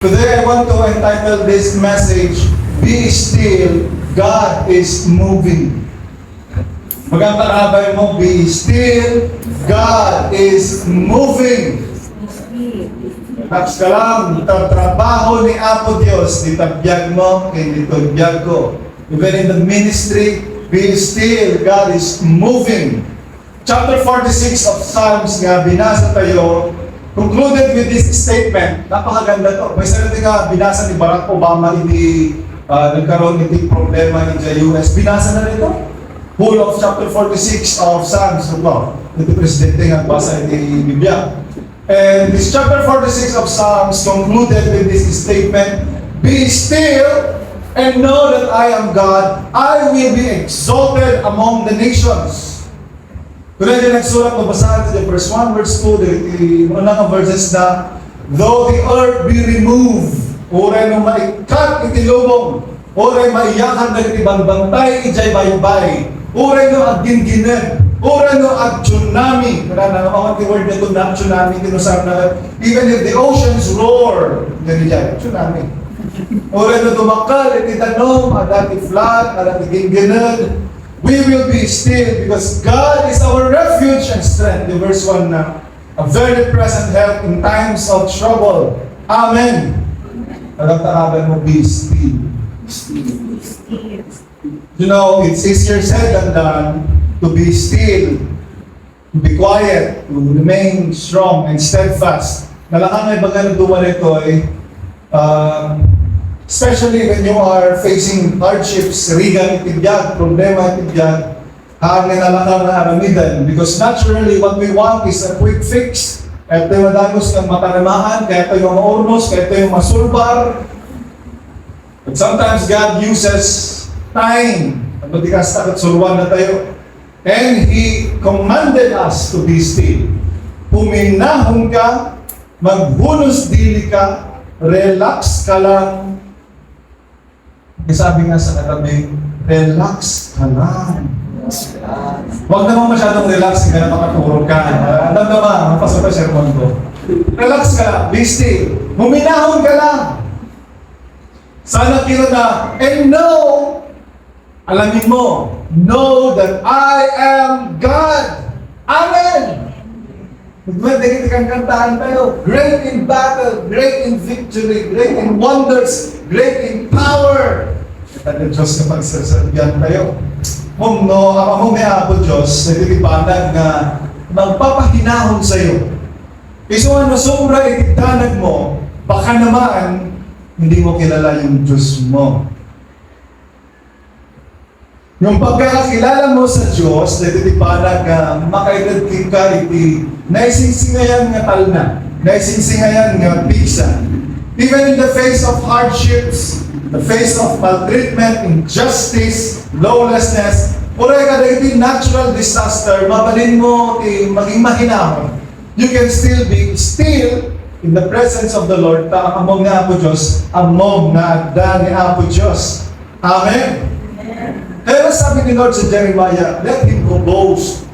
Today I want to entitle this message, Be Still, God is Moving. Magandang abay mo, Be Still, God is Moving. Relax ka lang, ito trabaho ni Apo Diyos, ditabiyag mo, ditabiyag ko. Even in the ministry, Be Still, God is Moving. Chapter 46 of Psalms nga binasa tayo, concluded with this statement. Napakaganda to. May sarili nga binasa ni Barack Obama, hindi nagkaroon ng problema sa US. Binasa na nito. Whole of chapter 46 of Psalms. Ito presidente nga basa ni Biblia. And this chapter 46 of Psalms concluded with this statement, Be still and know that I am God. I will be exalted among the nations. Kung hindi nagsulat, mabasahan sa verse 1, verse 2, unang verses na, though the earth be removed, oray no maikat itilubong, oray maiyakan na itibang bantay, ijay baybay, oray no agginginan, oray no ag tsunami, karana naman word na ito na tsunami, tinusap na, even if the oceans roar, ganyan, tsunami. Oray no tumakal, ititanong, adati flood, adati ginginan, we will be still because God is our refuge and strength. The verse 1 na, a very present help in times of trouble. Amen. Tagatahaban mo, be still. You know, it's easier said than done to be still, to be quiet, to remain strong and steadfast. Nalakan may baga nagduwa nito especially when you are facing hardships, rigan itibiyag, problema itibiyag, hangin alakang na aramidan. Because naturally, what we want is a quick fix. Kaya tayo madagos ng matanamaan, kaya tayo maurnos, kaya tayo masulbar. But sometimes God uses time. Matikas takot sulwan na tayo. And He commanded us to be still. Puminahon ka, maghunos dili ka, relax ka lang. Sabi nga sa katabi, relax ka lang. Huwag naman masyadong relax, hindi ka na makatulog ka. Alam naman, mapasok pa sermon ko. Relax ka lang, be still. Huminahon ka lang. Sana kilo na, and know, alamin mo, know that I am God. Amen! Magdagit kang kantahan tayo. Great in battle, great in victory, great in wonders, great in power. At ang Diyos na pagsasabihan tayo. Mong no, ako may Apo Diyos, nagtitipanag na magpapahinahon sa iyo. Iso ano, sobra itigtanag mo, baka naman, hindi mo kilala yung Diyos mo. Yung pagkakakilala mo sa Diyos, nagtitipanag na makaitad ka iti, naisingsingayan nga talna, naisingsingayan nga pigsa. Even in the face of hardships, the face of maltreatment, injustice, lawlessness, oray ka dahil natural disaster, mabalin mo, maging mahinahon. You can still be still in the presence of the Lord, among nga Apo Diyos, among na agda ni Apo Diyos. Amen? Kaya sabi ni Lord sa Jeremiah, let him go boast.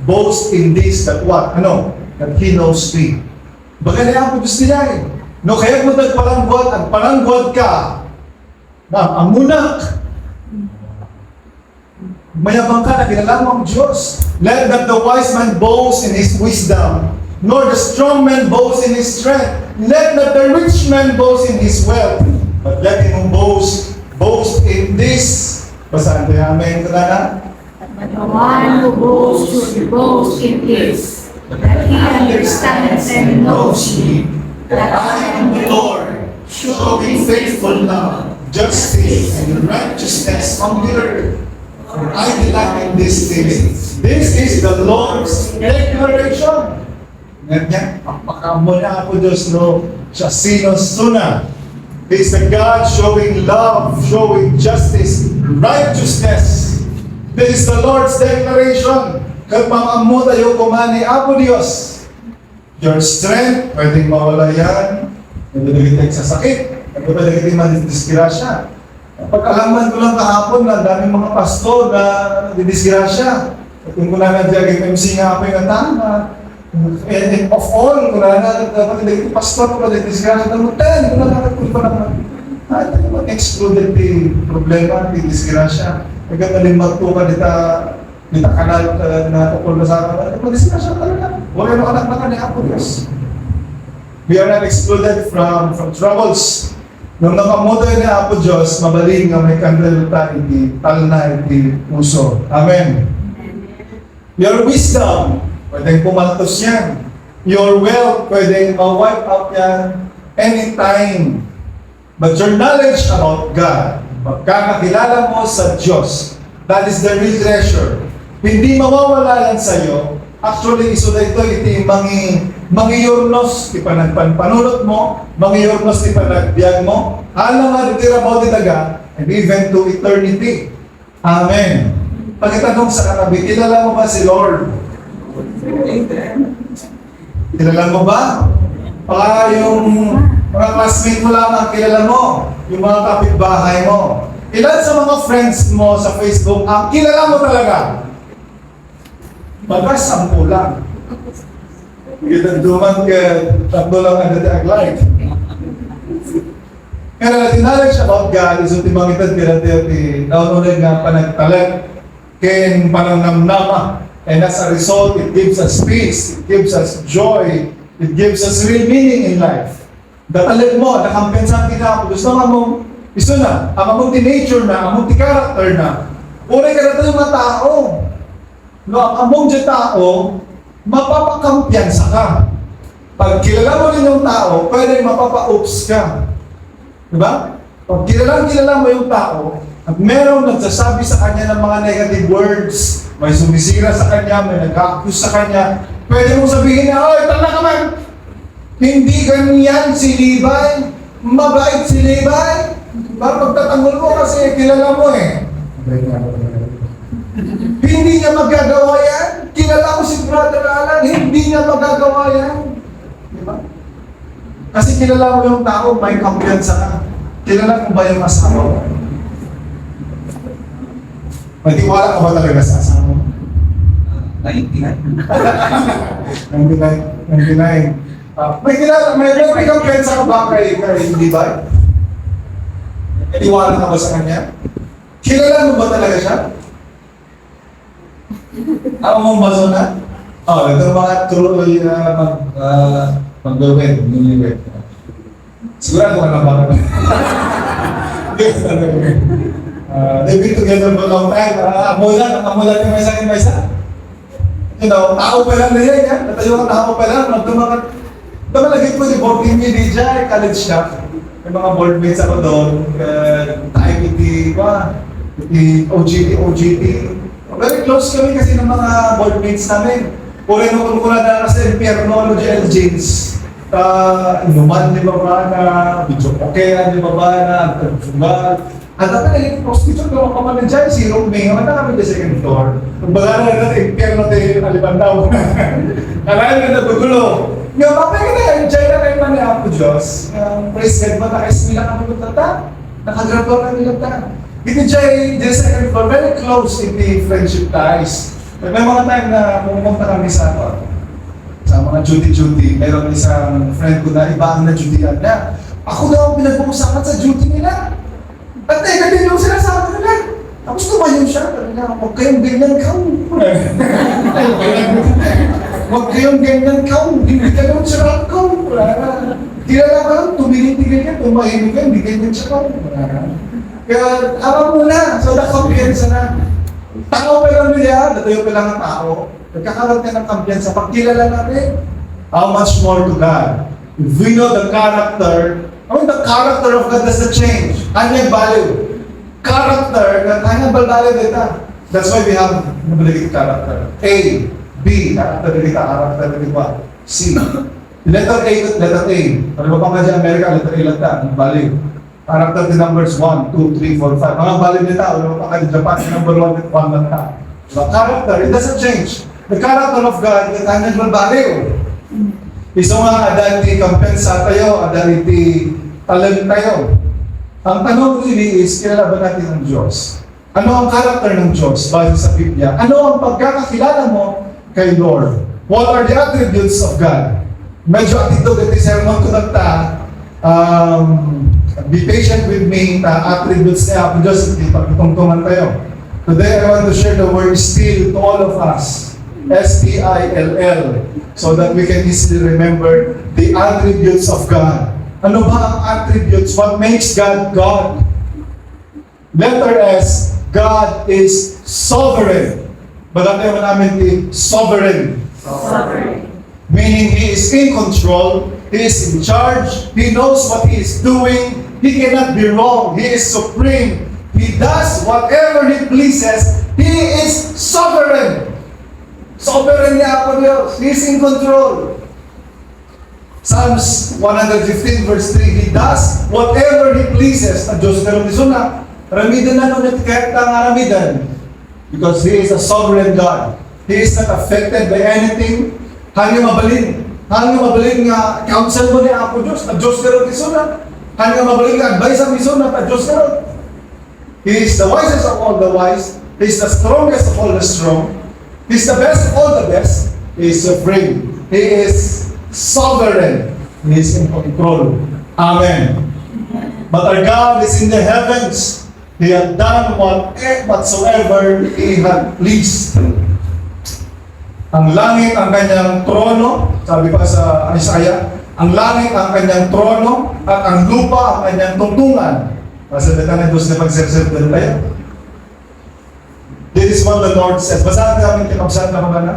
Boast in this, that what? Ano? That he knows me. Baka na Apo Diyos niya eh. No, kaya mo nagpalanggwad, at palanggwad ka, amunak. Mayabang ka na kilala mo ang Diyos. Let not the wise man boast in his wisdom, nor the strong man boast in his strength. Let not the rich man boast in his wealth, but let him boast in this. Basahan tayo, amen. But the one who boasts should boast in this, that he understands and knows me, that I am the Lord, showing faithful love, justice, and righteousness on the earth. For I delight in these things. This is the Lord's declaration. Ganyan, apakamo niya Apo Diyos, no? Siya sino-suna. He is the God showing love, showing justice, righteousness. This is the Lord's declaration. Kapamamo tayo kumani Apo Diyos. Your strength, pwedeng mawala yan. Pwede sa sakit. Pwede kita madisgrasya. Pagkalaman ko lang kahapon na daming mga pastor na didisgrasya. Kung ko na nag-MC nga ako yung tama, And of all, kung nakakapag pastor ko, disgrasya na mo, kung nakakapag pa naman, tayo mag-excluded the problema, the disgrasya. Nagkakaling magtuka dita kanal na tukol na sa akin, mag-disgrasya talaga. Wala yung anak na kanya ako, Diyos. We are not excluded from troubles. Nung nakamutoy ni Apo Diyos, mabaling nga may kandalita, iti talna, iti puso. Amen. Your wisdom, pwedeng pumaltos yan. Your wealth, pwedeng ma-wipe out yan anytime. But your knowledge about God, pagkakakilala mo sa Diyos, that is the real treasure. Hindi mawawala yan sa'yo. Actually, iso na ito, iti mangiyornos, ti panagpanpanulot mo, mangiyornos, ti panagbiag mo, alam nga, ditira mo ditaga, and even to eternity. Amen. Pagkitanong sa katabi, kilala mo ba si Lord? Kilala mo ba? Baka yung mga classmate mo lang ang kilala mo, yung mga kapitbahay mo. Ilan sa mga friends mo sa Facebook ang kilala mo talaga? Baka 10 lang. Kita duman ka, 3 lang ang nag-aglay. Kaya natin knowledge about God is ultimamitan di naununin nga panagtalag ken pananamnama. And as a result, it gives us peace, it gives us joy, it gives us real meaning in life. Datalag mo, nakampensan kita ako. Gusto nga mong, iso na, ang among nature na, among character na. Unay ka na tayo mga tao. No, ang among dyan tao, mapapakampiyansa ka. Pag kilala mo rin yung tao, pwede mapapa-oops ka. Diba? Pag kilala mo yung tao, at merong nagsasabi sa kanya ng mga negative words, may sumisira sa kanya, may nag-accuse sa kanya, pwede mong sabihin na, oy, tala ka man! Hindi ganyan si Levi, mabait si Levi. Para pagtatanggol mo kasi kilala mo eh. Hindi niya magagawa yan. Kilala ko si Brother Alan, hindi niya magagawa yan. Diba? Kasi kilala mo yung tao, may kumpiyansa ka. Kilala mo ba yung asawa mo? Matiwala ka ba talaga sa asawa mo? 99. 99. May kumpiyansa ka ba kay Levi? Tiwala ka ba sa kanya? Kilala mo ba talaga siya? Ako mong baso na? Ito mga tuloy mag-gawin. Sigurado ka na ba? They've been together for a long time. Amulan yung may isa. You know, tao pa lang na yan, ya. Natayo ang tao pa lang. Tumalagay po si Boarding ni DJ, college siya. May mga boardmates ako doon. Time iti OGT. Very close kami kasi ng mga boardmates namin. Puri nung kuna na kasi Pierno, L. James. Inuman ni Baba na, Bidyo Pokea ni Baba na, Sugal. At natin naging prostitute ko ako man dyan, si Romeo, at kami sa second floor. Kung baga na natin, Pierno tayo alibandaw. Kalahin ka na gugulo. Nga, bakit ka na, enjoy na kayo man ni Apo Diyos. Praise God, maka-SB lang kami magtata. Nakagraduar kami magtata. Ito dyan, the second floor, very close in the friendship ties. May mga time na pumunta kami sa mga duty. Meron isang friend ko na iba ang na-dutyan na. Ako daw ang pinag-uusapan sa duty nila. At ganyan yung sinasabi nila. Tapos tumayo siya. Huwag kayong ganyan kaw. Huwag kayong ganyan kaw. Hindi ka naman siya kaw. Kilala ka lang, tumingin-tigil ka, tumahimik ka, hindi ganyan siya kaw. Kaya, alam mo na. So, nakampiyansa na. Tao pa lang nila, natayo pa lang ang tao. Nagkakaroon ka ng kampiyansa. Pag kilala natin, how much more to God? If we know the character of God doesn't change. Kanyang value. Character, kanyang value dito. That's why we have nabalik character. A, B, character dito. C. Letter A. Pero pa nga dyan, Amerika, letter A lang ta. Value. Character the numbers 1, 2, 3, 4, 5. Mga value nito, pero pa nga Japan, number 1 lang ta. The character, it doesn't change. The character of God, the kanyang value. Iso nga, adali kampensa tayo, adali talag tayo. Ang tanong really is, kilala ba natin ang Diyos? Ano ang karakter ng Diyos base sa Biblia? Ano ang pagkakakilala mo kay Lord? What are the attributes of God? Medyo atito iti sermon ko nagta, be patient with me, attributes ni Apo Diyos, hindi pagtungtungan tayo. Today, I want to share the word still to all of us. S-T-I-L-L. So that we can easily remember the attributes of God. Ano ba ang attributes? What makes God God? Letter S, God is sovereign. Balat naman namin di sovereign. Sovereign. Meaning He is in control, He is in charge, He knows what He is doing, He cannot be wrong, He is supreme, He does whatever He pleases, He is sovereign. Sovereign niya ako Diyos, He is in control. Psalms 115 verse 3, He does whatever He pleases. Ang Diyos na lumisun na, ramidan na nung kahit ang ramidan. Because He is a sovereign God. He is not affected by anything. Hanggang mabalin nga counsel mo ni Apo Diyos, ang Diyos na lumisun na. Hanggang mabalin nga advice ang misun na, ang Diyos na rin. He is the wisest of all the wise. He is the strongest of all the strong. He is the best of all the best. He is supreme. He is sovereign. He is in control. Amen. But our God is in the heavens. He had done whatsoever He had pleased. Ang langit ang kanyang trono, sabi pa sa Isaiah, ang langit ang kanyang trono at ang lupa ang kanyang tungtungan. Masalita ng Diyos na pagserserve din tayo. This is what the Lord says. Basahan namin kinabsahan na mga na.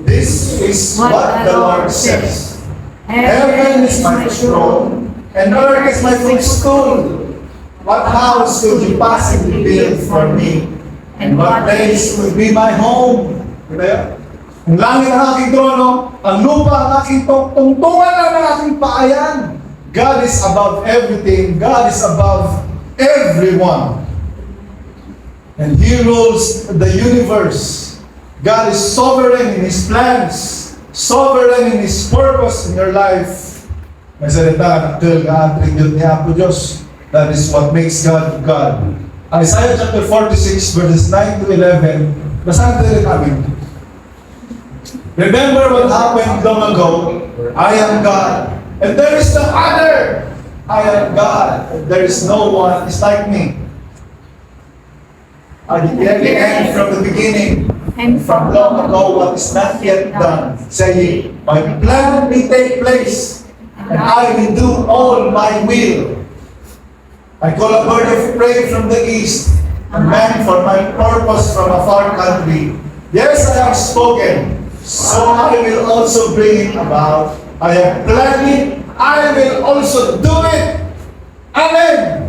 This is what the Lord says. Heaven is my throne, and earth is my footstool. What house could you possibly build for me? And what place would be my home? Kaya, ang langit ang aking trono, ang lupa ang aking tungtungan lang ng aking paayan. God is above everything. God is above everyone. And He rules the universe. God is sovereign in His plans, sovereign in His purpose in your life. May salita, nakil nga attribute ni Apo Diyos. That is what makes God God. Isaiah chapter 46 verses 9 to 11. Basahan din namin. Remember what happened long ago. I am God, and there is no other. I am God, and there is no one is like me. I declare the end from the beginning, And from long ago what is not yet done, saying, my plan will take place, and I will do all my will. I call a bird of prey from the east, a man for my purpose from a far country. Yes, I have spoken, so I will also bring it about. I have planned it, I will also do it. Amen!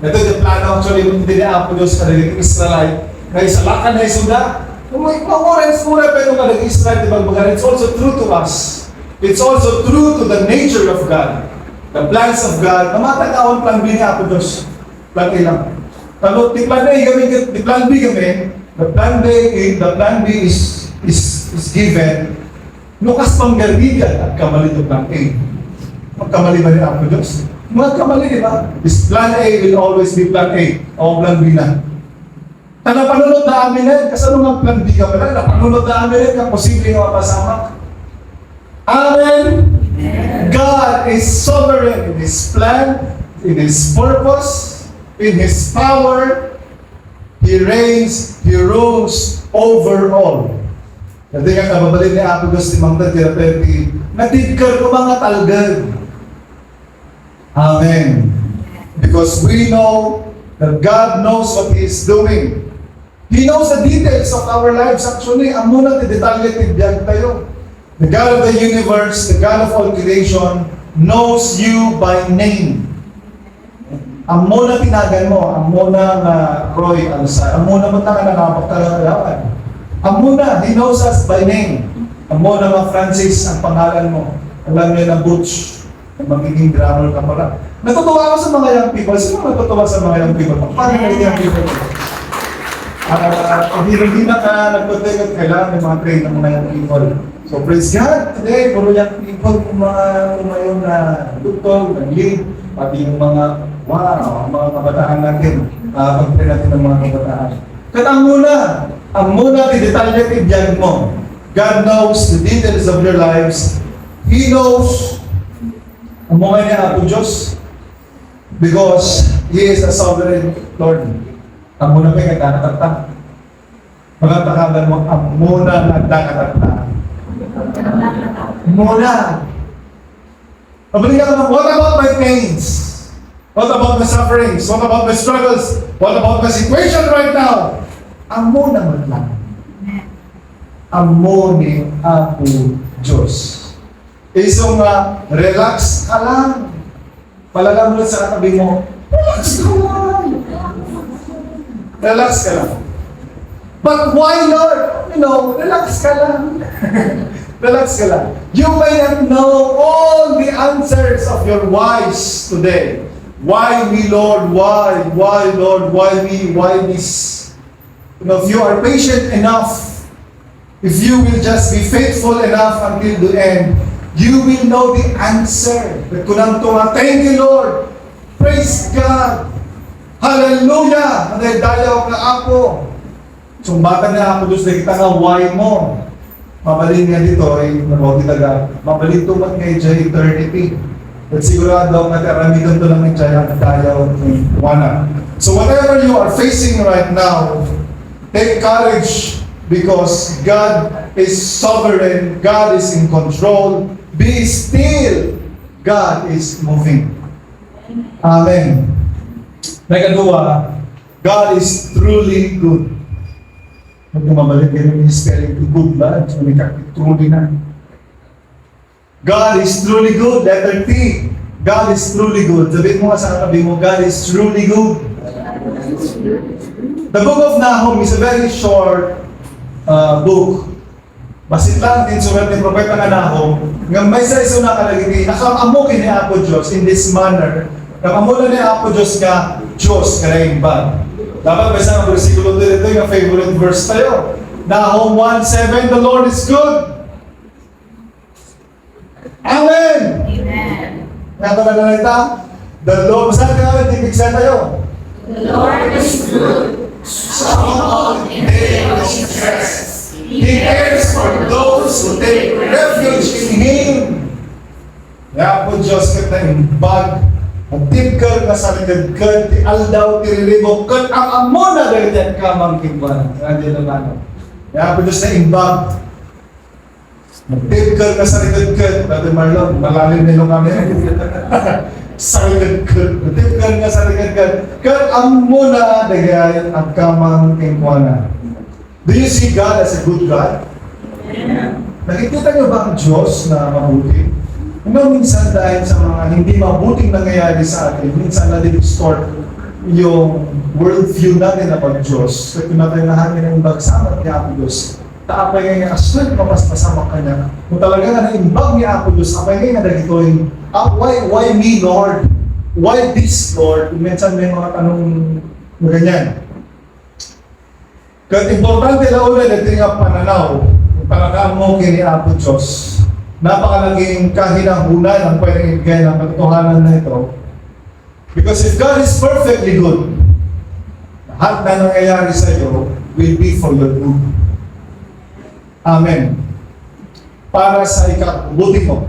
Ito yung plano actually, hindi na Apo Diyos ka naging Israelite. Kaya sa lakan na isuda, kung may orange muna pero ka naging Israelite, di ba? It's also true to us. It's also true to the nature of God. The plans of God, namatag-awan plan B ni Apo Diyos. Plan A lang. Kalau di plan A gawin, di plan B gawin, the plan B is given, lukas pang garbigan at kamali to plan A. Magkamali ba ni Apo Diyos? Magkamali, di ba? This plan A will always be plan A o plan B na. Napanunod na amin na, kasi ano nga plan B ka pala, napanunod na amin na, posible nga mapasama. Amen! God is sovereign in His plan, in His purpose, in His power. He reigns, He rules over all. Kasi nga kababalin ni Apo Diyos ni Mang Therapeutic, natidkar ko mga talgad. Amen. Because we know that God knows what He is doing. He knows the details of our lives. Actually, ang muna detalye tibiyag tayo. The God of the universe, the God of all creation, knows you by name. Ang muna tinagan mo, ang muna na Roy Alsa, ang muna mo taka nakapagtalalawan. Ang muna, He knows us by name. Ang muna mga Francis, ang pangalan mo. Alam niyo na Butch, magiging drummer ka pala. Natutuwa ako sa mga young people. Sino natutuwa sa mga young people? Paano kayo young people? Hindi na ka nagpunta kailangan may mga train ng mga young people. So praise God, today, puro young people, mga umayon na doktor, nag-lead, pati yung mga, wow, mga kabataan natin, pag-train natin ng mga kabataan. Kaya ang muna, tidetalye tibiyag mo. God knows the details of your lives. He knows ang mga niya Apo Diyos because He is a sovereign Lord. Ang muna pa yung nagkakatatang. Magkatakalan mo, ang muna nagkakatatang. Muna. Pabalik ka naman, what about my pains? What about my sufferings? What about my struggles? What about my situation right now? Amo naman lang. Amo ni Apo Diyos. Isong relax ka lang. Palalang mo sa katabi mo, relax ka lang. Relax ka lang. But why, Lord? Relax ka lang. Relax ka lang. You may not know all the answers of your whys today. Why me, Lord? Why? Why, Lord? Why me? Why this? If you are patient enough, if you will just be faithful enough until the end, you will know the answer. Thank you, Lord. Praise God. Hallelujah. Dayaw ka Apo. Sumbatan na Apo Diyos na kita nga why mo. Mabalin nga dito ay mabalin tumat nga eternity. At sigurado nga karamihan to lang ng dayaw ng wana. So whatever you are facing right now, take courage because God is sovereign. God is in control. Be still. God is moving. Amen. Nakadua, God is truly good. Pag mabalik kayo yung spelling to good ba? So may truly na. God is truly good. Letter T. God is truly good. Sabihin mo nga sa katabi mo, God is truly good. The book of Nahum is a very short book. Basit lang din sulat ni Propeta nga Nahum, nga may sa iso nakalagay, nakamamu kini Apo Diyos in this manner. Nakamula ni Apo Diyos nga, Diyos ka na yung bag. Dapat may isang versikulo dito yung favorite verse tayo. Nahum 1:7, the Lord is good. Amen! Amen. Nakatala na ito. The Lord, saan ka naman, tipigsan tayo? The Lord is good, strong in day of distress. He cares for those who take refuge in Him. Kaya po Diyos kita yung bag, magtibkar na sa ligad-kad, ti aldaw, ti rilibo, kat ang amona dalitan ka mang kimban. Kaya po Diyos na yung bag, magtibkar na sa ligad-kad, Brother Marlon, malalim nilo kami. Sa ligad-kad, magtibkar na sa ligad-kad, kat ang muna dagay ang kamang kimban. Do you see God as a good God? Nakikita niyo ba ang Diyos na mabuti? Minsan dahil sa mga hindi mabuting nangyayari sa atin, minsan na-distort yung worldview natin about Diyos. Kaya pinataynahan niya ng bagsamat ni Apo Diyos. Taapay nga aswit mas masama ka niya. Kung talaga nga naimbag ni Apo Diyos, apay nga dagito yung, why me, Lord? Why this, Lord? Minsan may mga tanong na ganyan. Kaya importante na ulit ito yung pananaw, yung pananaw mo kini Apo Diyos. Napakalaging kahinahunan ang pwedeng ibigay ng katotohanan na ito. Because if God is perfectly good, lahat na nangyayari sa iyo will be for your good. Amen. Para sa ikabubuti mo.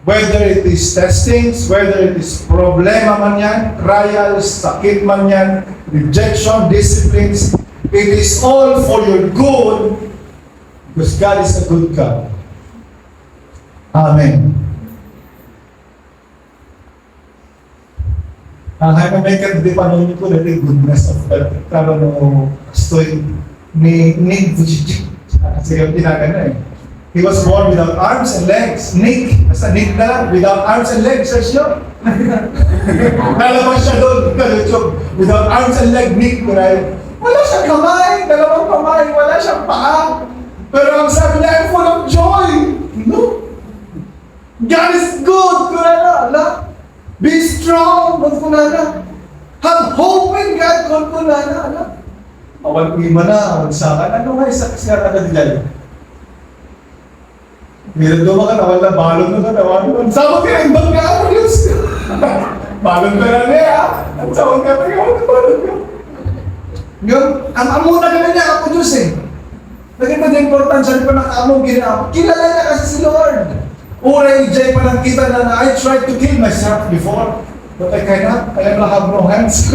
Whether it is testings, whether it is problema man yan, trials, sakit man yan, rejection, disciplines, it is all for your good because God is a good God. Amen. Ang haimamekan di pa nung ko the goodness of God. Karo no stoy ni Vujicic. Kasi yung tinagan na eh. He was born without arms and legs. Nick. Basta Nick na lang. Without arms and legs. Search nyo. Nalaman siya doon. Without arms and legs. Nick. Wala siyang kamay. Dalawang kamay. Wala siyang paa. Pero ang sabi niya, I'm full of joy. No. God is good. Kunana. Be strong. Kunana. Have hope in God. Kunana. Awal ko iman na. Awal sa akin. Ano nga isa kasi nga nagadilan? Meron doon mga nawal na balon na nawal. Sama ka yung bag nga ako, Diyos. Balon ka na niya. At sama ka na yung balon ka. Ang amuna ka na niya ako, Diyos eh. Lagi pa din importansya rin pa ng among ginawa. Kilala niya kasi si Lord. Uray, Jay, pa lang kita na I tried to kill myself before. But I cannot. I have no hands.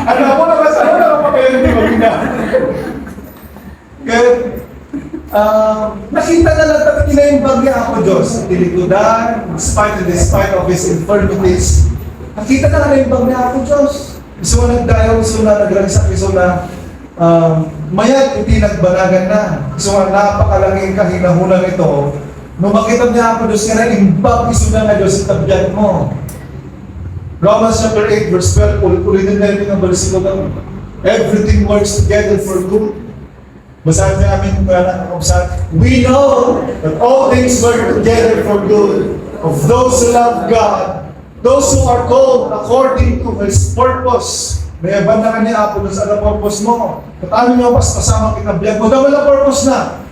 Ano ako na basta ako na kapag hindi ko gina. Kaya, nakita na lang at kinaimbag niya ako, Diyos. Tilikudan, despite of his infirmities. Nakita na kinaimbag niya ako, Diyos. Gusto mo nagdayo, gusto na nagragsak, gusto na mayat iti nagbanagan na. Gusto nga napakalanging kahinahunan ito. Nung makita niya ako, Diyos, nga na imbag, gusto na nga, Diyos, itabyan mo. Romans chapter 8, verse 12, ulitin natin ang versikulo. Everything works together for good. Basahin niya amin kung we know that all things work together for good of those who love God, those who are called according to His purpose. May banda ka niya, Apo, sa anong purpose mo. At ano niyo pas kasama kinabiyag mo. Wala purpose na.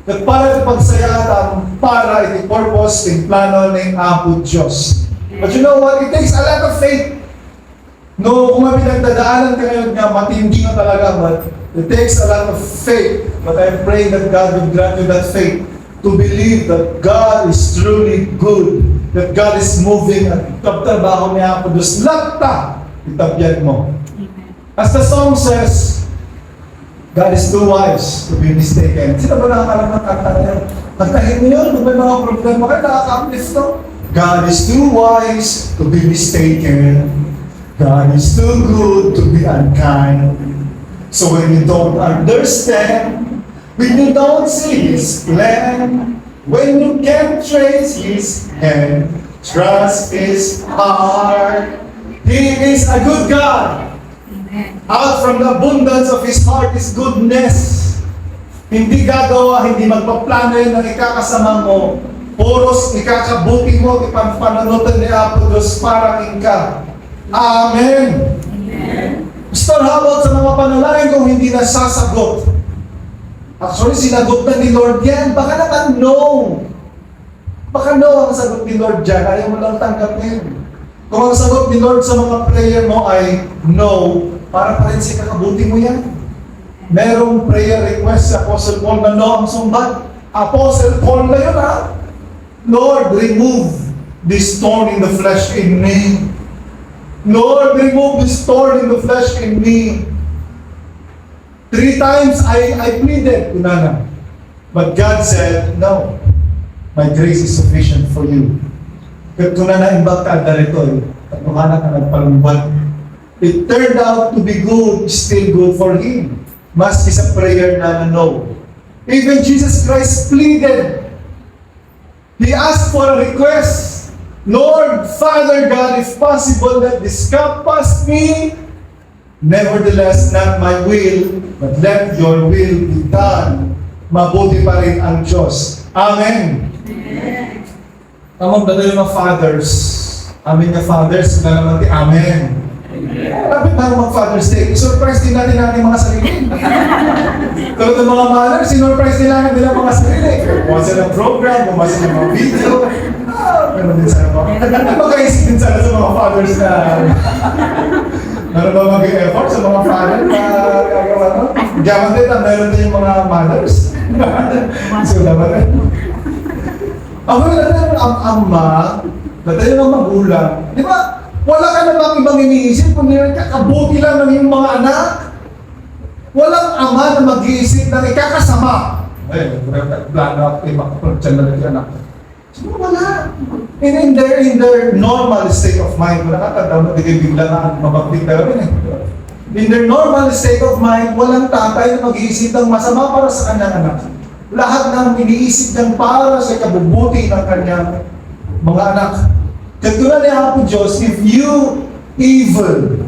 At para ito pagsayatan, para ito purpose, yung plano ng Apo Diyos. But you know what? It takes a lot of faith. No, kung may pinagdadaanan ka ngayon nga, matindi ka talaga, but it takes a lot of faith. But I'm praying that God will grant you that faith to believe that God is truly good, that God is moving at kaptrabaho niya po. Diyos, lapta, itabyan mo. As the song says, God is too wise to be mistaken. Sino ba nakakalam ng kanta na yan? Kantahin mo yun, kung may mga problema kayo, nakaka-uplift to. God is too wise to be mistaken. God is too good to be unkind. So when you don't understand, when you don't see His plan, when you can't trace His hand, trust His heart. He is a good God. Out from the abundance of His heart is goodness. Hindi gagawa, hindi magpaplano yun ng ikakasama mo. Puros ikakabuti mo, ipagpananutan ni Apo Diyos para ka. Amen. Pastor, how about sa mga panalangin kung hindi nasasagot? Actually, sinagot na ni Lord yan. Baka naman no. Baka no ang sagot ni Lord dyan. Ayaw mo lang tanggapin. Kung ang sagot ni Lord sa mga prayer mo ay no, para pa rin si kakabuti mo yan. Merong prayer request sa Apostle Paul na no ang sumbat. Apostle Paul na yun, ha? Lord, remove this thorn in the flesh in me. Lord, remove this thorn in the flesh in me. 3 times I pleaded, Unana. But God said, no. My grace is sufficient for you. Kaya Unana, imbag ka darito. Tatunganan ka nagpalumban. It turned out to be good, still good for Him. Maski sa prayer na no. Even Jesus Christ pleaded. He asked for a request. Lord, Father God, if possible, let this cup pass me. Nevertheless, not my will, but let your will be done. Mabuti pa rin ang Diyos. Amen. Among the mga fathers, amin nga fathers, na naman di Amen. Lapit na mag-Father's Day. Surprise din natin mga sarili. Tulad ng mga mother, sinurprise din natin ang mga sarili. Kung sila ng program, kung sila ng mga video. Meron din sana mga. Mag-aisip din sana sa mga fathers na meron ba mag-effort sa mga fathers na gagawa no? Gaman din na meron din yung mga mothers. So, naman rin. Ako natin ang ama, natin ang magulang. Di ba? Wala ka namang ibang iniisip kundi kakabuti lang ng iyong mga anak. Walang ama na mag-iisip ng ikakasama. Ay, plano ako, makapagtyan na rin anak. So, wala. In their normal state of mind, wala ka tanda mo, bigla na mabagting tayo rin eh. In their normal state of mind, walang tatay na mag-iisip ng masama para sa kanyang anak. Lahat ng iniisip ng para sa kabubuti ng kanyang mga anak. Katulad ni Apo Diyos, if you evil,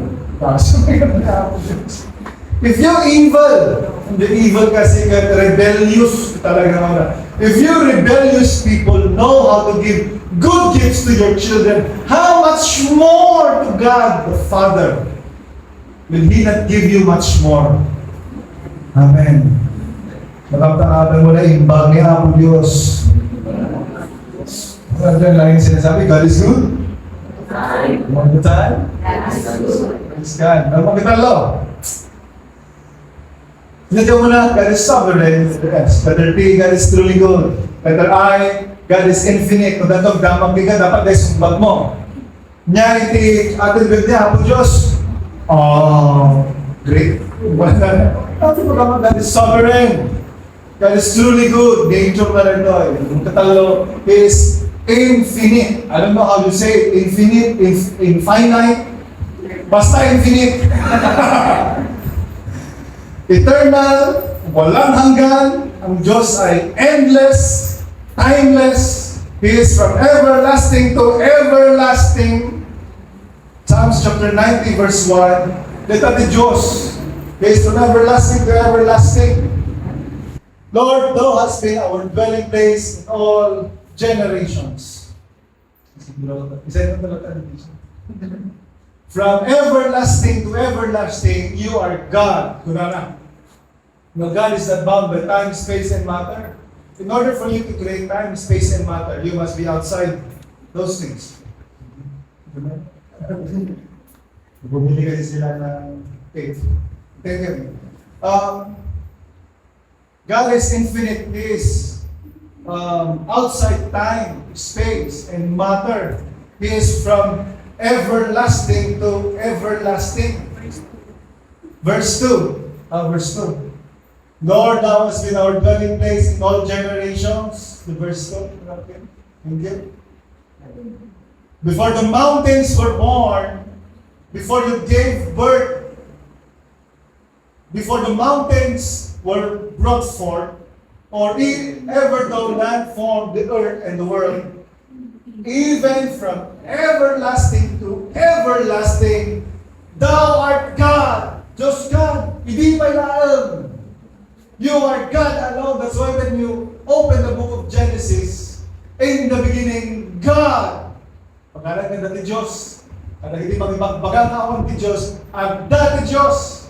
if you evil, the evil kasi rebellious talaga naman. If you rebellious people know how to give good gifts to your children, how much more to God the Father will He not give you much more? Amen. Matataanan mo na imbang ni Apo Diyos. Ano lang yung sinasabi? God is good? All the time? Praise God. Ano makita lo? Hindi mo na, God is sovereign. Yes. Letter T, God is truly good. Letter I, God is infinite. Kung datong damang ka, dapat dahil sumbat mo. Nya iti attribute niya, Apo Diyos. Oh, great. Wala na. Dati mo naman, God is sovereign. God is truly good. Nature na rin ito. Yung katalo is infinite. I don't know how you say it. Infinite, infinite. Basta infinite. Eternal, walang hanggan. Ang Diyos ay endless, timeless. He is from everlasting to everlasting. Psalms chapter 90 verse 1. Dito di Diyos. He is from everlasting to everlasting. Lord, Thou hast been our dwelling place in all generations. From everlasting to everlasting, You are God. Kunana. No, God is not bound by time, space, and matter. In order for You to create time, space, and matter, You must be outside those things. Bumili kasi sila ng faith. God is infinite. He is outside time, space, and matter. He is from everlasting to everlasting. Verse 2. Verse 2. Lord, Thou hast been our dwelling place in all generations. The verse 2. Okay. Thank you. Before the mountains were born, before You gave birth, before the mountains were brought forth, or ever though land formed the earth and the world, even from everlasting to everlasting, Thou art God. Just God. Hindi pa ilaam. You are God alone. That's why when you open the book of Genesis, in the beginning, God. Pagkalan ng dati Diyos. At hindi magibagbagang awang ti Diyos, ang dati Diyos.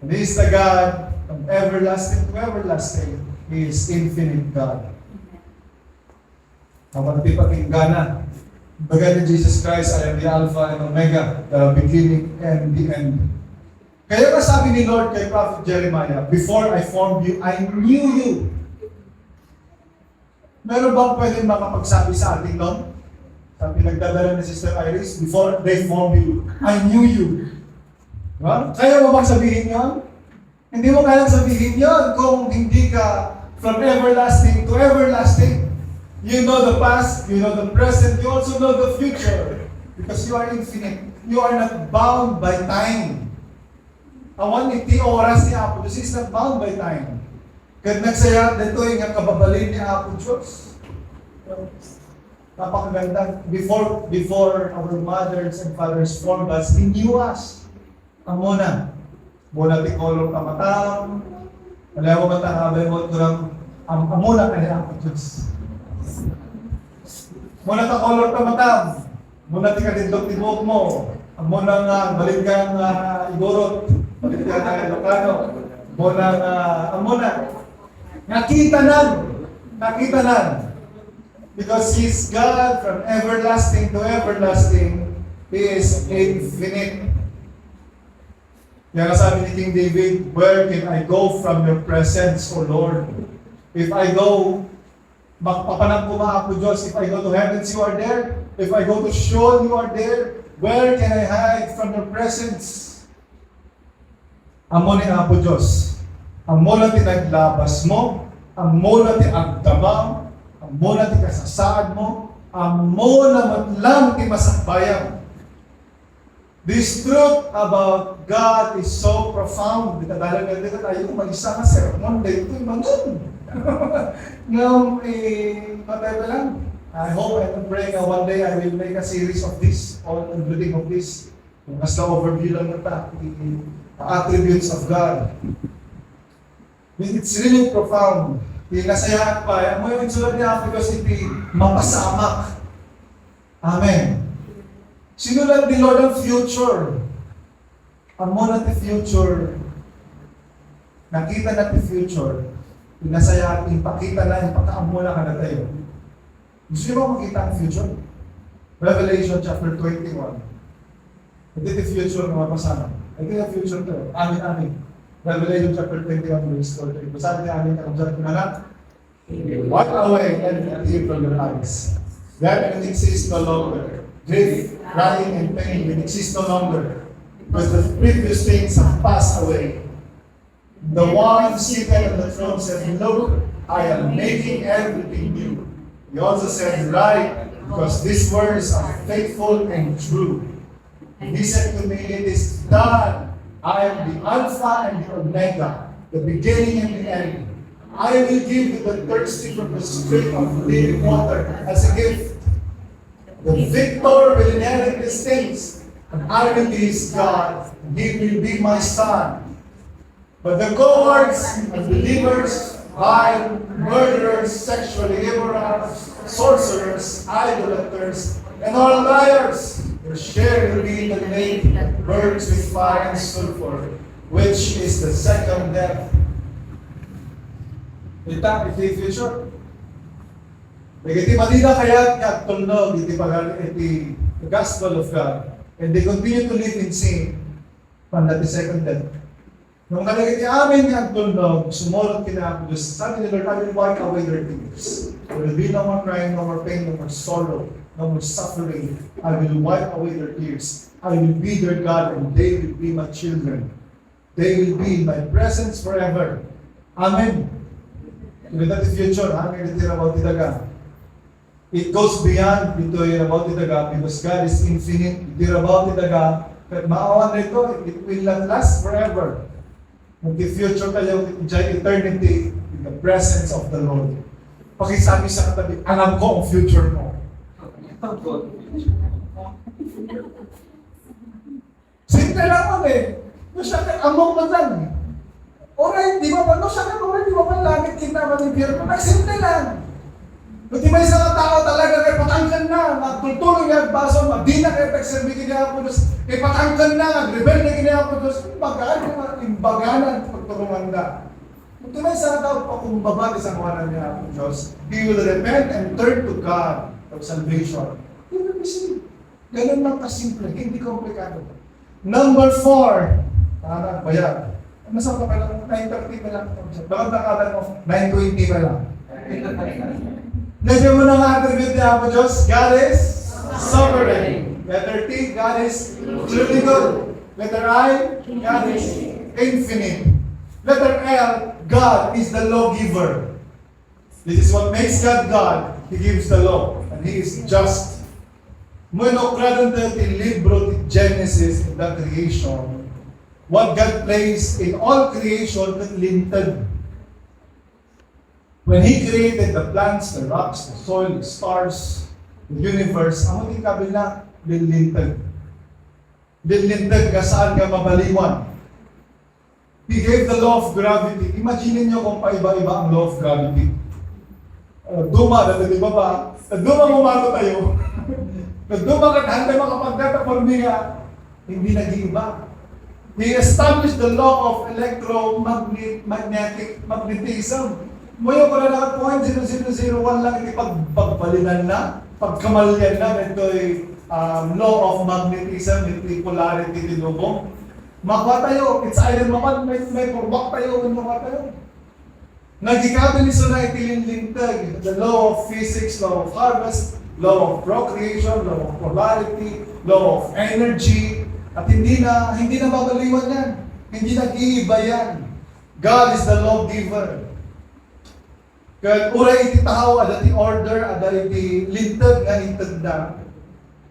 And He is the God from everlasting to everlasting. He is infinite God. Ang magpipakinggan na. Baga ni Jesus Christ, I am the Alpha and Omega, the beginning and the end. Kaya nga sabi ni Lord kay Prophet Jeremiah, before I formed you, I knew you. Meron bang pwedeng makapagsabi sa ating Lord? Sabi nagdadala ni Sister Iris, before they formed you, I knew you. Diba? Kaya mo bang sabihin yun? Hindi mo kayang sabihin yun kung hindi ka from everlasting to everlasting. You know the past, you know the present, you also know the future. Because you are infinite. You are not bound by time. Awan iti oras ni Apo Diyos is not bound by time. Kad nagsaya dito yung kababalin ni Apo Diyos. Napakaganda. Before our mothers and fathers formed us, He knew us. Ang muna. Muna ti kolong kamatam. Alam mo matangabay mo turang ang muna kay Apo Diyos. Muna ta kolong kamatam. Muna ti kadindok ti buhok mo. Ang muna nga balik kang igorot. Balik ka na Ilocano. Muna nga ang muna. Nakita nan. Because He's God from everlasting to everlasting. He is infinite. Kaya sabi ni King David, where can I go from Your presence, O Lord? If I go, magpapanang Apo Diyos. If I go to heavens, You are there. If I go to Sheol, You are there. Where can I hide from Your presence? Amo ni Apo Diyos. Amo na tinaglabas mo. Amo na ti agdamam. Amo na ti kasasaad mo. Amo na matlang ti masakbayang. This truth about God is so profound. Ditadalan nga dito tayo mag-isa nga sermon. Dito yung mangun. Ngayon, whatever lang. I hope and pray nga one day I will make a series of this, all including of this. As the overview lang nata, the attributes of God. It's really profound. Nasayaan pa. Ang mga insulat niya because iti mapasamak. Amen. Sinulat ni Lord ang future. Ang muna ti future. Nakita na ti future. Nasayaan, ipakita na, ipakaamula ka na tayo. Gusto niyo ba makita ang future? Revelation chapter 21. Ito yung future na mapasama. Ito yung future to. Amin. Revelation chapter 21 verse 14. Basahin niya amin ang sabi na lang. Wipe away every tear from your eyes. That will exist no longer. Grief, crying, and pain will exist no longer. Because the previous things have passed away. The one seated on the throne said, "Look, I am making everything new." He also said, "Right, because these words are faithful and true." He said to me, "It is done. I am the Alpha and the Omega, the beginning and the end. I will give to the thirsty from the spring of living water as a gift. The victor will inherit these things, and I will be his God, and he will be my son. But the cowards, unbelievers, vile, murderers, sexually immoral, sorcerers, idolaters, and all liars, their share will be in the lake that burns with fire and sulfur, which is the second death." Ita, iti future. Iti malina kaya nga tulnog, iti the gospel of God. And they continue to live in sin. From that second death. Nung nalagiti amin nga tulnog, sumulot kina ang Diyos. Sabi ni Lord, I will wipe away their tears. There will be no more crying, no more pain, no more sorrow, no more suffering. I will wipe away their tears. I will be their God, and they will be my children. They will be in my presence forever. Amen. With that future, amin iti about itaga. It goes beyond ito yung about itaga because God is infinite. Iti about itaga, but maawan nito, it will not last forever. Mag-future kayo in eternity in the presence of the Lord. Pakisabi sa katabi, alam ko ang future mo. Simple lang mo eh. No siya ka, among mo dyan. Alright, di ba ba? No siya ka, alright, di ba ba langit kita manibir mo? Simple lang. Kung di may isang tao talaga kay patangkan na, nagtultuloy nga baso, di na kayo pagserbi kina po Diyos, kay patangkan na, nag-rebel na kina po Diyos, imbaganan, pagtulungan na. Kung di may isang tao pa kung babati sa kawanan niya po Diyos, he will repent and turn to God for salvation. He will receive. Ganun lang kasimple, hindi komplikado. Number 4, tama, bayan. Nasa pa lang, 9:30 pa lang. Bakit nakala mo, 9:20 pa lang. Lagyan mo ng attribute niya po Diyos, God is sovereign. Letter T, God is truly good. Letter I, God is infinite. Letter L, God is the lawgiver. This is what makes God God. He gives the law, and He is just. Muna ukradon tayo ti libro ti Genesis, the creation. What God placed in all creation limited. When He created the plants, the rocks, the soil, the stars, the universe, ang hindi kabila, lilintag. Lilintag ka saan ka mabaliwan. He gave the law of gravity. Imagine niyo kung paiba-iba ang law of gravity. Duma, di ba ba? Duma mumato tayo. Duma ka handa makapagdata formiga, hindi nag-iiba. He established the law of magnetism. Muyo ko na lang 0.0001 lang ipagpalinan na, pagkamalyan na, ito'y law of magnetism, ito'y polarity ni lubong. Makuha tayo, it's either may purbak tayo, may makuha tayo. Nagikabi ni Suna itilinlintag, the law of physics, law of harvest, law of procreation, law of polarity, law of energy, at hindi na babaliwan yan. Hindi nag-iiba yan. God is the lawgiver. Kaya uray iti tao, ada ti order, ada iti lintag nga itag na.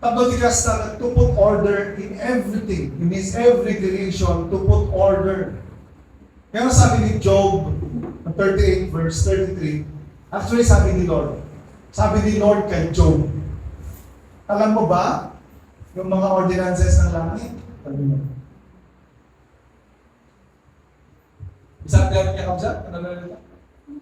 Tapos ikas na to put order in everything, in His every creation, to put order. Kaya sabi ni Job, 38 verse 33, actually sabi ni Lord kay Job, alam mo ba, yung mga ordinances ng langit? Sabi mo. Isang term niya kamsa? Ano na nila?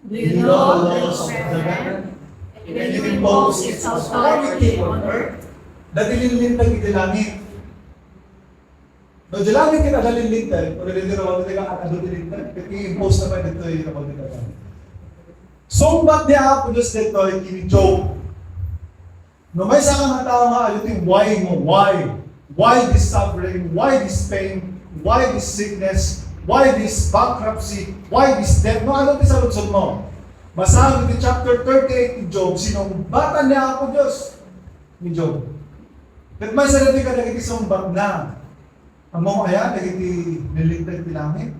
Do you know the laws of heaven? And you impose its authority on earth? Dati linlintag iti langit. No, di langit kita linlintag, o linlintag ka ano linlintag, i-impose naman dito yung kapag dito. So, ba't niya ako Diyos dito yung kini Job? No, may isa kang tao nga, alutin, why mo? Why? Why this suffering? Why this pain? Why this sickness? Why this bankruptcy? Why this debt? No, ano sa lutsod mo? Masabi ni chapter 38 ni Job, sinong bata niya ako Diyos? Ni Job. Kat may sarili ka nagiti sumbat na. Ang mga kaya, nagiti nilintag tinamit.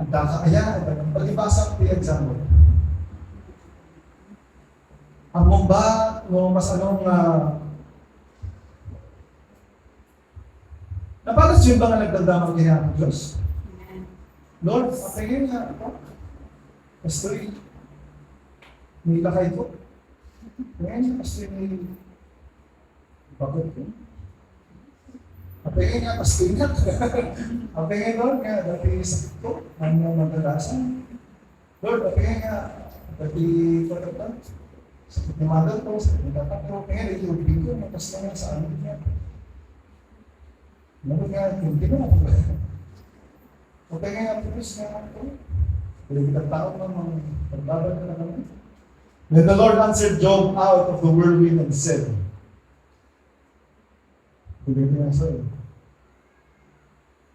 Ang daka kaya, pag-ibasa ti example. Ang mga ba, no, mas anong, napalas yun ba nga nagdadamang kaya ng Diyos? Lord, patingin nga ako. Pastoy, may lakay ko. Ngayon, pastoy, may bakit ko. Patingin nga, pastoy nga. Patingin, Lord, nga, dati sakit ko. Ano magdadasan? Lord, patingin nga, dati ko na ba? Sakit ni mother ko, sakit ni dapat ko. Patingin, ito yung bigo, matas na nga sa amin niya. Lord, nga, hindi mo ako. Patingin nga, Diyos nga ako. Then the Lord answered Job out of the whirlwind and said,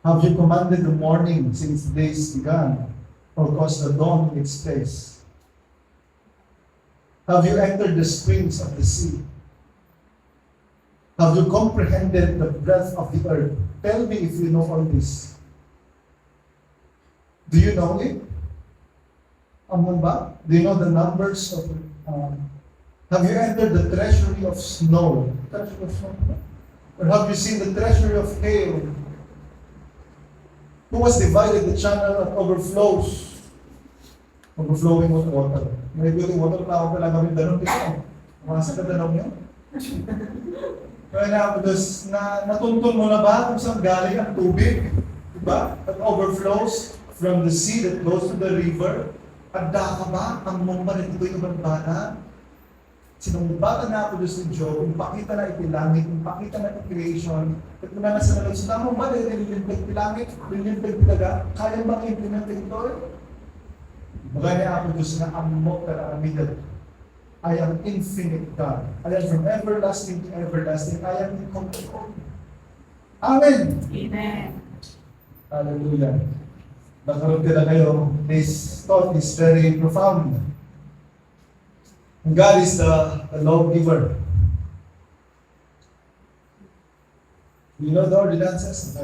have you commanded the morning since the days began, or caused the dawn its place? Have you entered the springs of the sea? Have you comprehended the breadth of the earth? Tell me if you know all this. Do you know it? Amon ba? Do you know the numbers of have you entered the treasury of snow? Treasury of snow? Or have you seen the treasury of hail? Who has divided the channel that overflows? Overflowing with water. May building water na ako pala kami danon dito. Masa ka danon yun? Kaya natuntun mo na ba kung saan galing ang tubig? Diba? That overflows from the sea that goes to the river. Adda ka ba? Ang mong rin ito yung barbana? Sinumbatan na ako Diyos ni Job, ipakita na ipilangit, ipakita na ipilation, at muna na sa nalang, so tama ba na nililintag pilangit, nililintag pilaga, kaya bang implement ito? Baga niya ako Diyos na amok ka na amigal. I am infinite God. I am from everlasting to everlasting. I am in control. Amen! Amen. Hallelujah. Nakaroon ka na kayo, this thought is very profound. And God is the lawgiver. You know the ordinances?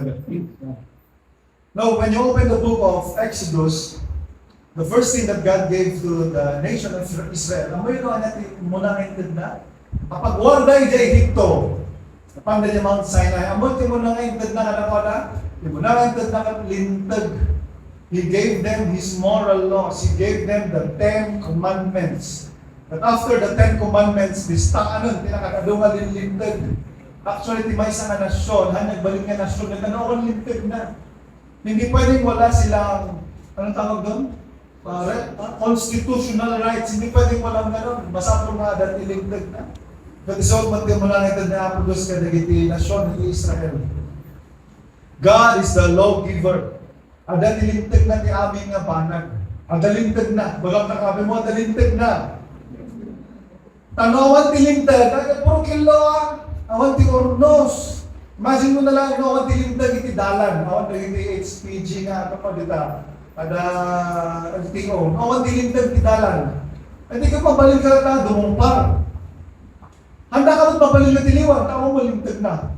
No, when you open the book of Exodus, the first thing that God gave to the nation of Israel, ang may doon natin muna ngayon na, kapag warday di Egypto, kapag na Mount Sinai, ang multi mo na ngayon na kalakala, di mo na ngayon na kalintag. He gave them His moral laws. He gave them the 10 Commandments. But after the 10 Commandments, distaan pinakakadungal lintag. Actually, may isang nasyon, nagbalik nga nasyon, nagkanoon lintag na. Hindi pwedeng wala silang, anong tawag doon? Constitutional rights. Hindi pwedeng walang gano'n. Basta po mga dati lintag na. But isot mo lang ito na produce ka dagiti nasyon ng Israel. God is the lawgiver. Ada nilintag na ni aming nga banag. Ada lintag na. Bagang nakabi mo, ada lintag na. Tanawan tilintag. Ada puro kilo awan ti ornos. Imagine mo na lang, awan tilintag iti dalan. Awan iti HPG nga. Ano pa dita? Ada LTO. Awan tilintag ti dalan. Hindi ka pabalik ka na, dumumpar. Handa ka mo't pabalik na tiliwan. Tawang malintag na.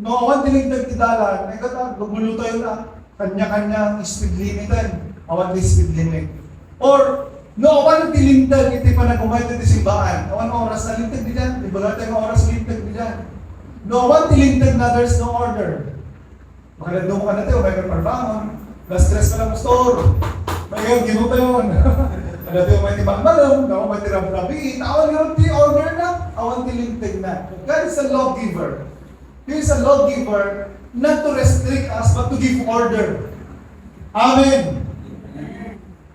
No, awan tilintag ti dalan. Ay kata, gumulo tayo na. Kanya-kanyang speed limitan. Awan di speed limit. Or, no, awan tilintag iti pa nagkumayto ti simbaan. Awan oras na lintag di dyan. Di ba natin oras lintag di dyan. No, awan tilintag na there's no order. Makalagdo mo ka na tayo, may karparbangon. Na-stress ka lang, pastor. May yung ginuta yun. Ano tayo may tibang-balong, may tirab-rabiin. Awan yung order na, awan tilintag na. God is a lawgiver. He is a lawgiver not to restrict us, but to give order. Amen.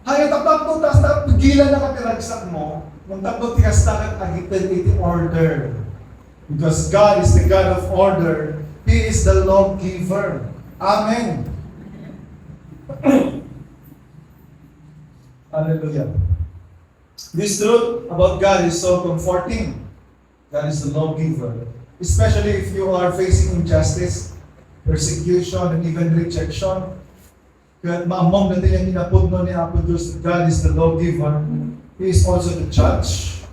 Haya tapos to, tas gilan na katiragsak mo, kung tapos tikas takot agitan iti order. Because God is the God of order. He is the lawgiver. Amen. Hallelujah. This truth about God is so comforting. God is the lawgiver. Especially if you are facing injustice. persecution, and even rejection. Kaya maamong natin yung inapudno ni Apo Diyos that God is the lawgiver. He is also the judge.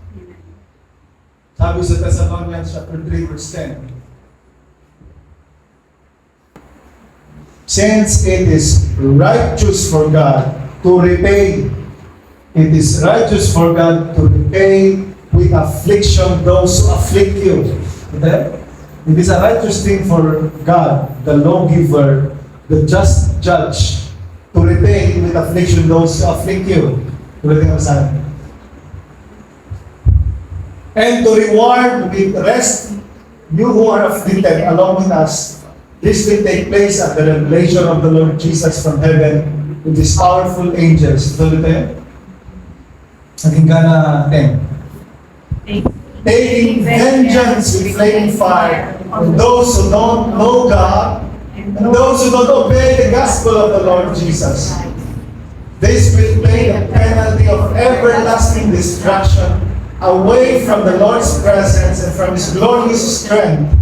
Sabi sa Thessalonians chapter 3 verse 10. Since it is righteous for God to repay, it is righteous for God to repay with affliction those who afflict you. Okay? It is a righteous thing for God, the lawgiver, the just judge, to repay with affliction those who afflict you. Ulitin ko saan. And to reward with rest you who are afflicted along with us. This will take place at the revelation of the Lord Jesus from heaven with his powerful angels. Tuloy tayo. Naging gana 10. Taking vengeance with flaming fire on those who don't know God and those who don't obey the gospel of the Lord Jesus. This will pay the penalty of everlasting destruction away from the Lord's presence and from his glorious strength.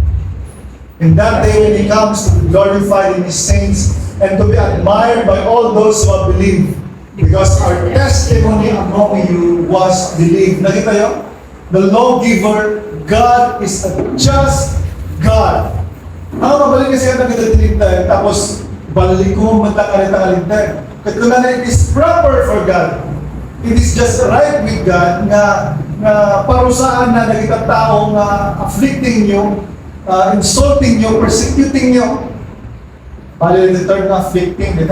In that day when he comes to be glorified in his saints and to be admired by all those who have believed, because our testimony among you was believed. Nakita yun? The lawgiver, God is a just God. Ang mabalik kasi ang nagkatatilintay, tapos balik ko magtakalintay. Kaya it is proper for God. It is just right with God na parusaan na nakita taong afflicting you, insulting you, persecuting you. Pali the term na afflicting,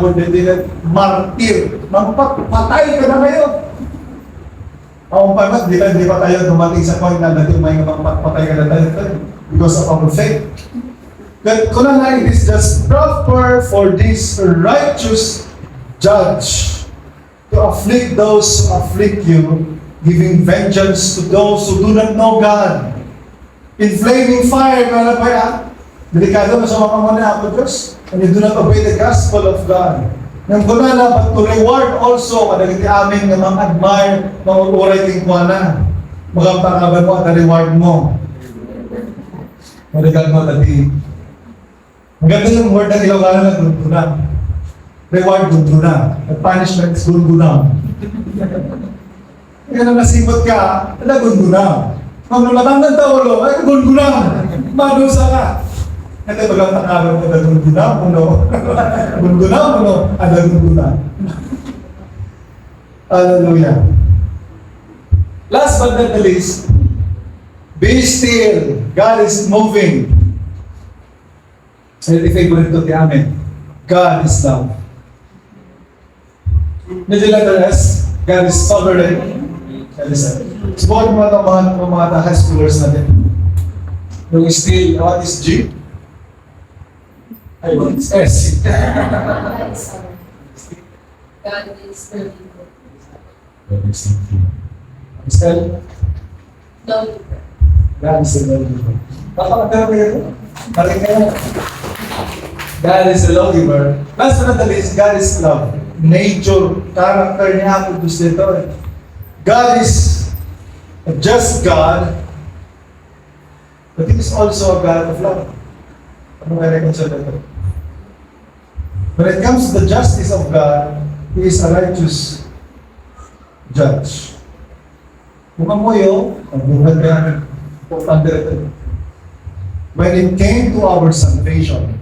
word na martyr. Magpatay ka na ngayon. Ang pamat, di pa tayo dumating sa point na natin may magpatay ka na tayo because of our faith. Kung na it is just proper for this righteous judge to afflict those who afflict you, giving vengeance to those who do not know God. In flaming fire, kaya ba yan? Delikado na sa mga pamana ako, Diyos. And you do not obey the gospel of God. Nang kuna na, but to reward also, kadagiti amin nga mag-admire, mag-uray king kuwana. Magampakaban mo at reward mo. Marigal mo, tati. Maganda yung word na Ilocano na gunduna. Reward gunduna. At punishment is gunduna. Kaya nang nasibot ka, gunduna. Kung namatang ng tawalo, ay gunduna. Madusa ka. Ito bagang takalan mo, gunduna, puno. Gunduna, puno. Gunduna. Hallelujah. Last but not the least, be still. God is moving. Sa favorite to the amen. God is love. Medyo letter S, God is sovereign. God is love. Subukan mo itong mga high schoolers natin. Yung still, what is G? Ay, what is S? God is the Still? lawgiver. God is the lawgiver. Kapag-agad mo yun? Maringay. God is the lawgiver. Last but not the least, God is love. Nature, character niya ako gusto ito. God is a just God, but He is also a God of love. Ano nga reconcile ito? When it comes to the justice of God, He is a righteous judge. Kung amoyo, ang buhat ka, importante ito. When it came to our salvation,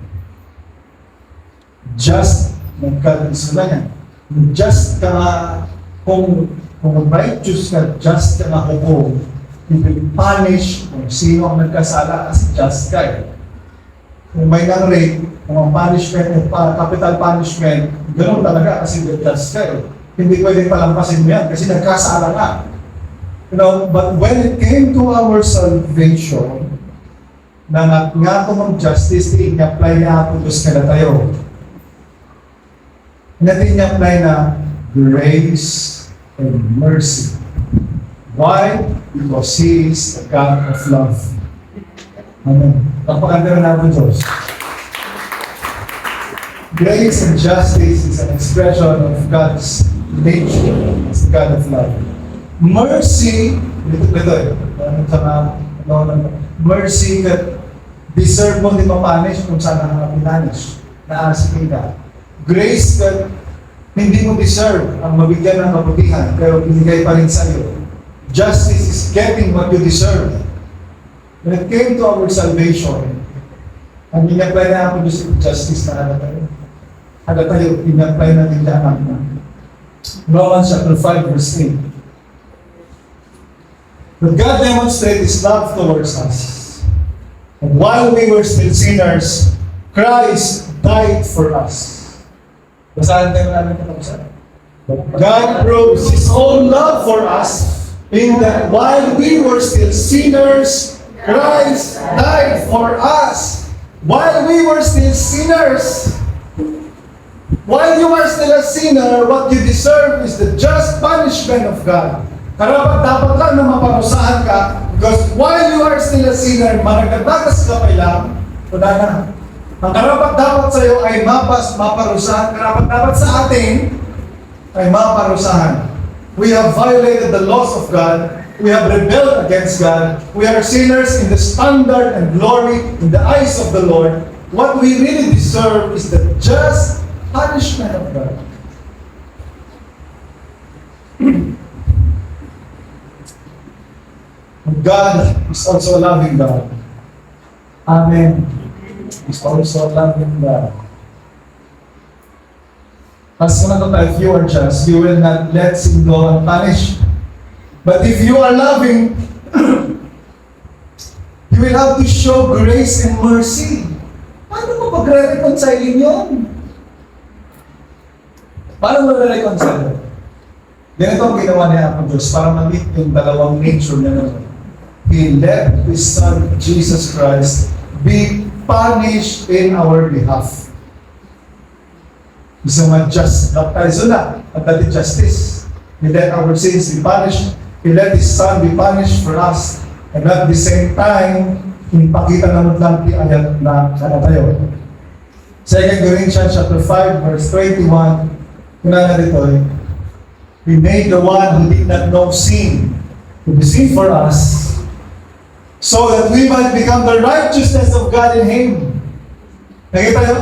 just nagkadisulan yan. Just ka kung righteous ka, just ka nga hukom, you will punish kung sino ang nagkasala kasi just ka eh. Kung may nang-rape, kung ang punishment, capital punishment, ganoon talaga kasi just ka eh. Hindi pwedeng palampasin mo yan kasi nagkasala ka. You know, but when it came to our salvation, na nga itong justice, i-apply na ako dos kada tayo. Natin i-apply na grace and mercy. Why? Because He is a God of love. Amen. Kapaganda na natin Diyos. Grace and justice is an expression of God's nature as a God of love. Mercy, mercy that Deserve mo din mapunish kung saan ka pinunish. Naasikin ka. Grace that hindi mo deserve ang mabigyan ng kabutihan, pero binigay pa rin sa iyo. Justice is getting what you deserve. When it came to our salvation, ang in-apply na ako Diyos justice na ala tayo. Ala tayo, in-apply natin lahat na. Romans chapter 5 verse 8. But God demonstrated His love towards us. And while we were still sinners, Christ died for us. Basahan tayo namin ito sa God proves His own love for us in that while we were still sinners, Christ died for us. While we were still sinners, while you are still a sinner, what you deserve is the just punishment of God. Karapat dapat lang na maparusahan ka because while you are still a sinner, managadagas ka pa lang, wala na. Ang karapat dapat sa iyo ay maparusahan. Karapat dapat sa atin ay maparusahan. We have violated the laws of God. We have rebelled against God. We are sinners in the standard and glory in the eyes of the Lord. What we really deserve is the just punishment of God. God is also a loving God. Amen. He's also a loving God. As if you are just, you will not let sin go unpunished. But if you are loving, you will have to show grace and mercy. Paano mo pag-reconcile yun? Paano mo reconcile? Ganito ang ginawa niya ako Diyos para ma-meet yung dalawang nature niya naman. He let His Son, Jesus Christ, be punished in our behalf. Gusto nga just, baptizo na, at that is justice. He let our sins be punished. He let His Son be punished for us. And at the same time, ipakita naman lang ayat na tayo. 2 Corinthians chapter 5, verse 21, kuna na dito He made the one who did not know sin to be sin for us, so that we might become the righteousness of God in Him. Nakita nyo?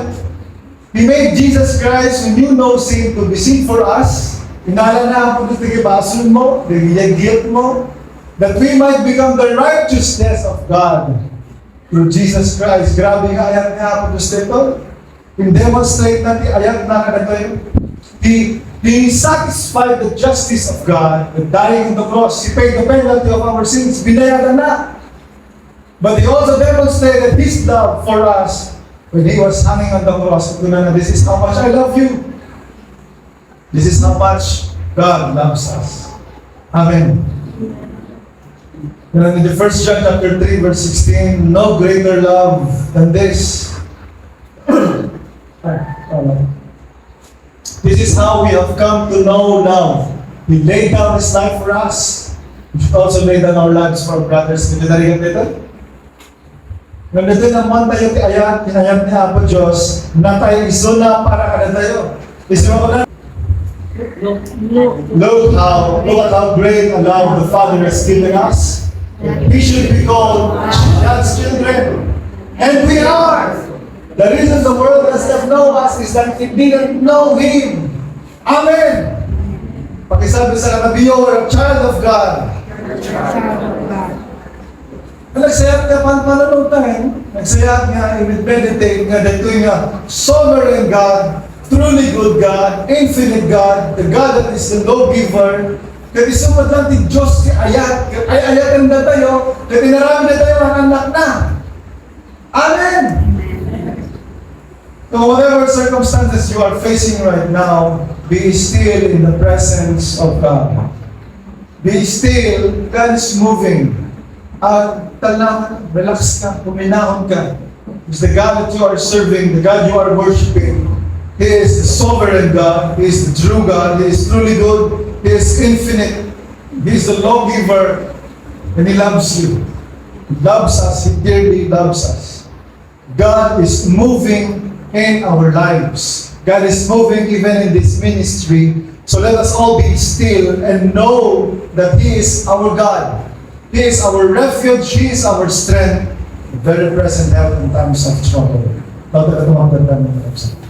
He made Jesus Christ, who knew no sin, to be sin for us. Inala na ang pagkatigibasun mo, guilt mo, that we might become the righteousness of God through Jesus Christ. Grabe yung ayat niya po dito. In-demonstrate natin ayat na kanito. He satisfied the justice of God with dying on the cross. He paid the penalty of our sins. Binayaran na. But He also demonstrated His love for us when He was hanging on the cross. This is how much I love you. This is how much God loves us. Amen. And in the 1 John chapter 3 verse 16, no greater love than this. This is how we have come to know love. He laid down His life for us. We should also lay down our lives for our brothers. Medyo narinig dito? Nandito naman tayo tinayat ni Apo Diyos na tayo isuna para kada tayo. Isuna ko na. Look at how great a love the Father has given us. We should be called God's children. And we are. The reason the world does not know us is that it didn't know Him. Amen. Pakisabi sa katabi, you are a child of God. Nagsayat ka pananalutan, nagsayat nga, i-meditate nga, dito nga, sovereign God, truly good God, infinite God, the God that is the lawgiver, kaya sumad lang ti Diyos si ayat, ay ayatan na tayo, kaya tinarami na tayo ang anak na. Amen! So whatever circumstances you are facing right now, be still in the presence of God. Be still, God is moving. At talang, relax ka, puminahon ka. It's the God that you are serving, the God you are worshiping. He is the sovereign God. He is the true God. He is truly good. He is infinite. He is the lawgiver. And He loves you. He loves us. He dearly loves us. God is moving in our lives. God is moving even in this ministry. So let us all be still and know that He is our God. He is our refuge. He is our strength. very present help in times of trouble. Father, ito ang ganda ng